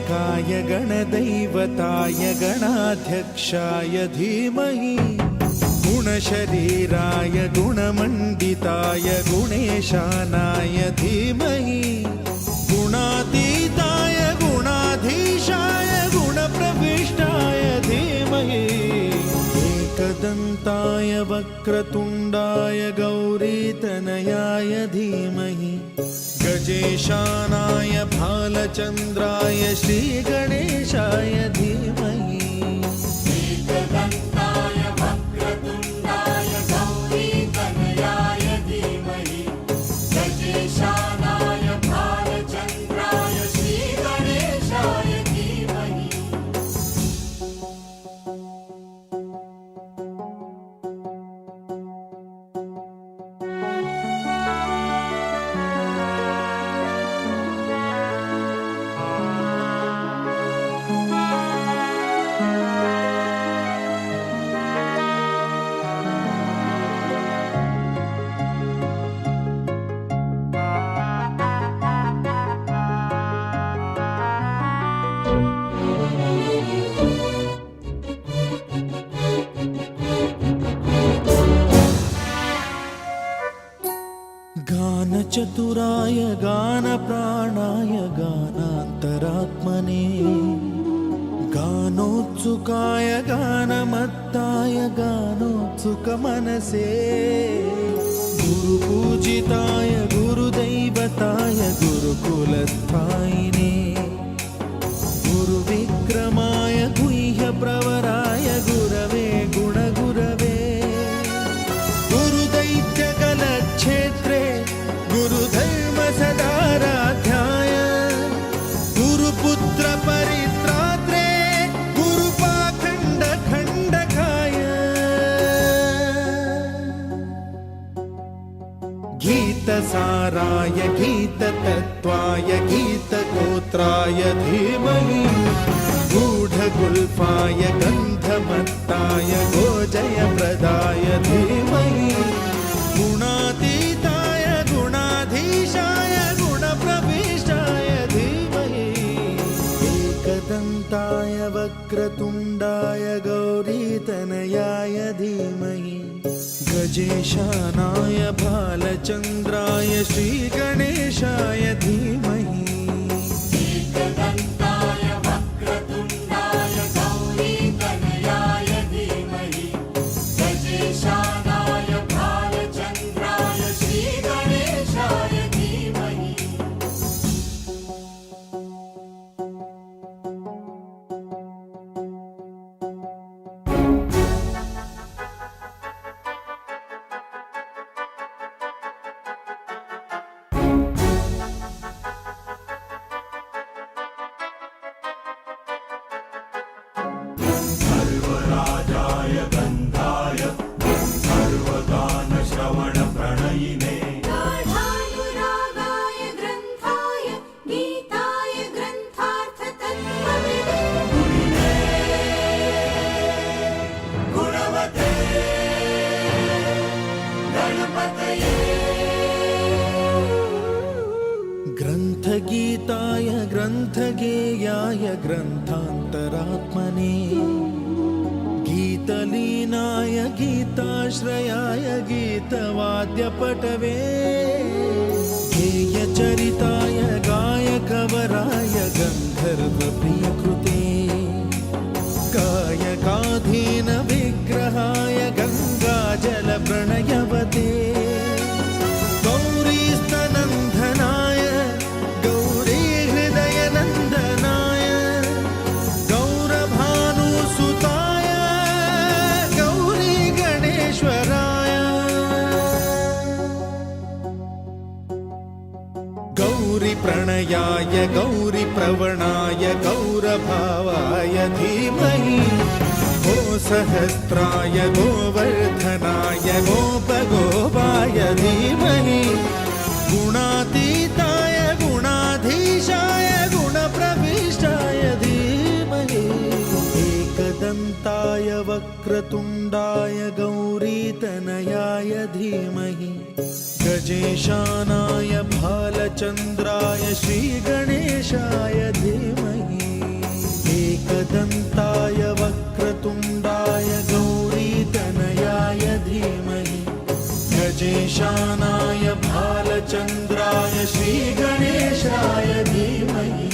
गणनायकाय गणदैवताय गणाध्यक्षाय धीमहि गुणशरीराय गुणमण्डिताय गुणेशानाय धीमहि गुणातीताय गुणाधीशाय गुणप्रविष्टाय धीमहि एकदन्ताय वक्रतुण्डाय गौरीतनयाय धीमहि गजेशानाय भालचन्द्राय श्रीगणेशाय धीमहि एकदन्ताय वक्रतुण्डाय गौरीतनयाय धीमहि गजेशानाय भालचन्द्राय श्रीगणेशाय धीमहि गानचतुराय गानप्राणाय गानान्तरात्मने गानोत्सुकाय गानमत्ताय गानोत्सुकमनसे गुरुपूजिताय गुरुदैवताय गुरुकुलस्थायिने गुरुविक्रमाय गुह्यप्रवराय गुरवे गुणगुरवे गुरुदैत्यकलक्षेत्रे गुरुधर्मसदाराध्याय गुरुपुत्रपरित्रात्रे गुरुपाखण्डखण्डकाय गीतसाराय गीततत्त्वाय गीतगोत्राय धीमहि गूढगुल्फाय गन्धमत्ताय गोजयप्रदाय धीमहि गुणातीताय गुणाधीशाय गुणप्रविष्टाय धीमहि एकदन्ताय वक्रतुण्डाय गौरीतनयाय धीमहि गजेशानाय भालचन्द्राय श्रीगणेशाय धीमहि एकदन्ताय वक्रतुण्डाय गौरीतनयाय धीमहि गजेशानाय भालचन्द्राय श्रीगणेशाय धीमहि सर्वराजाय गन्धाय सर्वगानश्रवणप्रणयिने गाढानुरागाय ग्रन्थाय गीताय ग्रन्थार्थतत्त्वविदे गुणवते गणपतये ग्रन्थगीताय ग्रन्थगेयाय ग्रन्थान्तरात्मने गीतलीनाय गीताश्रयाय गीतवाद्यपटवे गेयचरिताय गायकवराय गन्धर्वप्रियकृते कायकाधीनविग्रहाय गङ्गाजलप्रणयवते गौरीस्तनन्दनाय गौरीहृदयनन्दनाय गौरभानुसुताय गौरीगणेश्वराय गौरीप्रणयाय गौरीप्रवणाय गौरभावाय धीमहि गोसहस्राय गोवर्धनाय गोपगोपाय धीमहि गुणातीताय गुणाधीशाय गुणप्रविष्टाय धीमहि एकदन्ताय वक्रतुण्डाय गौरीतनयाय धीमहि गजेशानाय भालचन्द्राय श्रीगणेशाय धीमहि एकदन्ताय वक्रतुण्डाय गौरीतनयाय धीमहि गजेशानाय भालचन्द्राय श्रीगणेशाय धीमहि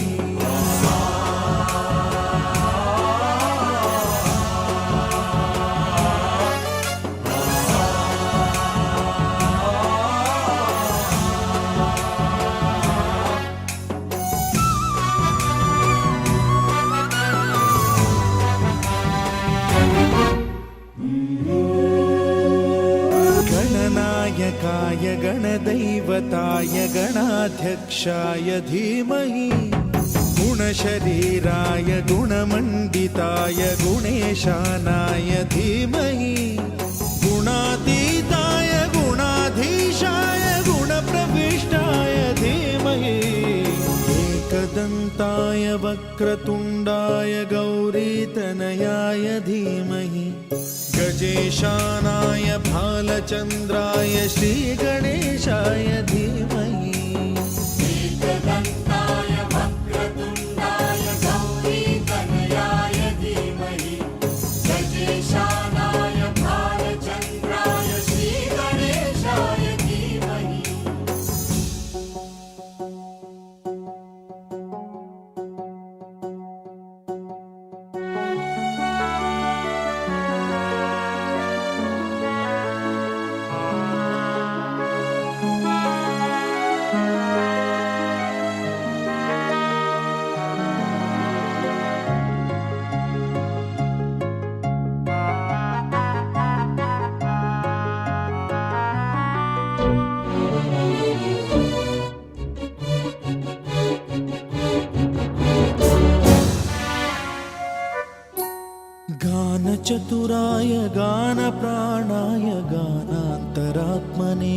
गणनायकाय गणदैवताय गणाध्यक्षाय धीमहि गुणशरीराय गुणमण्डिताय गुणेशानाय धीमहि गुणातीताय गुणाधीशाय गुणप्रविष्टाय धीमहि एकदन्ताय वक्रतुण्डाय गौरीतनयाय धीमहि गजेशानाय भालचन्द्राय श्रीगणेशाय धीमहि एकदन्ताय वक्रतुण्डाय गौरीतनयाय धीमहि गजेशानाय भालचन्द्राय श्रीगणेशाय धीमहि गानचतुराय गानप्राणाय गानान्तरात्मने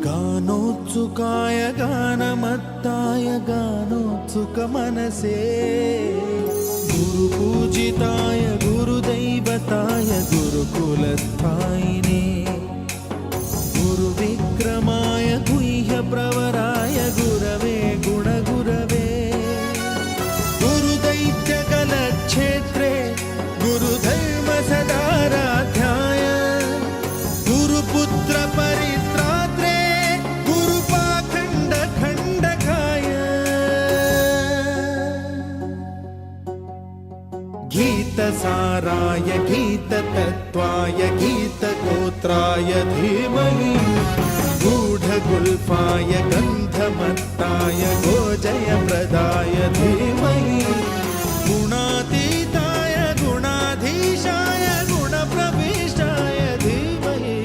गानोत्सुकाय गानमत्ताय गानोत्सुकमनसे गुरुपूजिताय गुरुदैवताय गुरुकुलस्थायिने गुरुविक्रमाय गुह्यप्रवराय गुरवे गुणगुरवे गुरुदैत्यकलक्षेत्रे गुरुधर्मसदाराध्याय गुरुपुत्र परित्रात्रे गुरुपाखण्डखण्डकाय गीतसाराय गीततत्त्वाय गीतगोत्राय धीमहि गूढगुल्फाय गन्धमत्ताय गोजयप्रदाय धीमहि गुणातीताय गुणाधीशाय गुणप्रविष्टाय धीमहि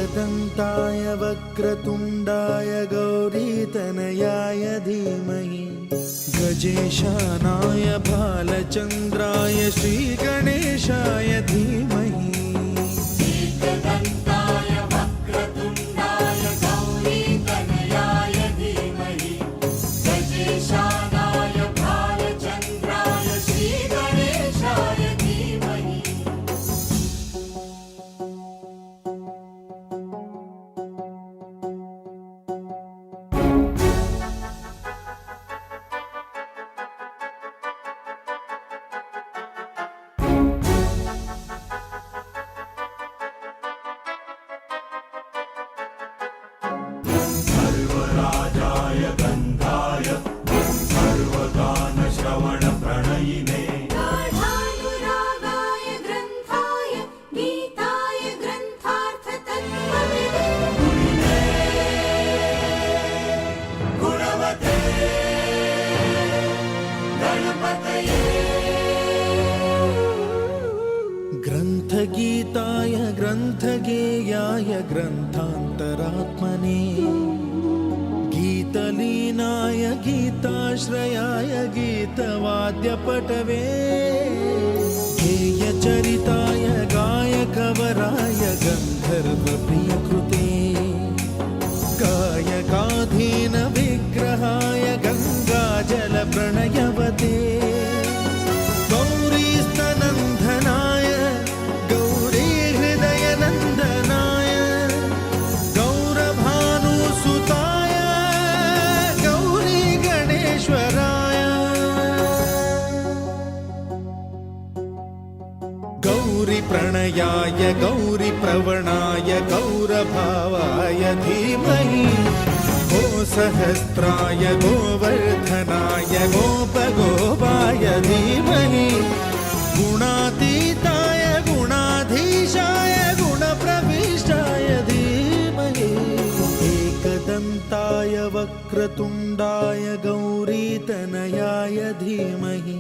एकदन्ताय वक्रतुण्डाय गौरीतनयाय धीमहि गजेशानाय भालचन्द्राय श्रीगणेशाय धीमहि एकदन्ताय वक्रतुण्डाय गौरीतनयाय धीमहि गजेशानाय भालचन्द्राय श्रीगणेशाय धीमहि सर्वराजाय गन्धाय सर्वगानश्रवणप्रणयिने गाढानुरागाय ग्रन्थाय गीताय ग्रन्थार्थतत्त्वविदे गुणवते गणपतये ग्रन्थगीताय ग्रन्थगेयाय ग्रन्थान्तरात्मने गीतलीनाय गीताश्रयाय गीतवाद्यपटवे गेयचरिताय गायकवराय गन्धर्वप्रियकृते गायकाधीन विग्रहाय गङ्गाजलप्रणयवते गौरीस्तनन्दनाय गौरीहृदयनन्दनाय गौरभानुसुताय गौरीगणेश्वराय तनयाय गौरिप्रवणाय गौरभावाय धीमहि गोसहस्राय गोवर्धनाय गोपगोपाय धीमहि गुणातीताय गुणाधीशाय गुणप्रविष्टाय धीमहि एकदन्ताय वक्रतुण्डाय गौरीतनयाय धीमहि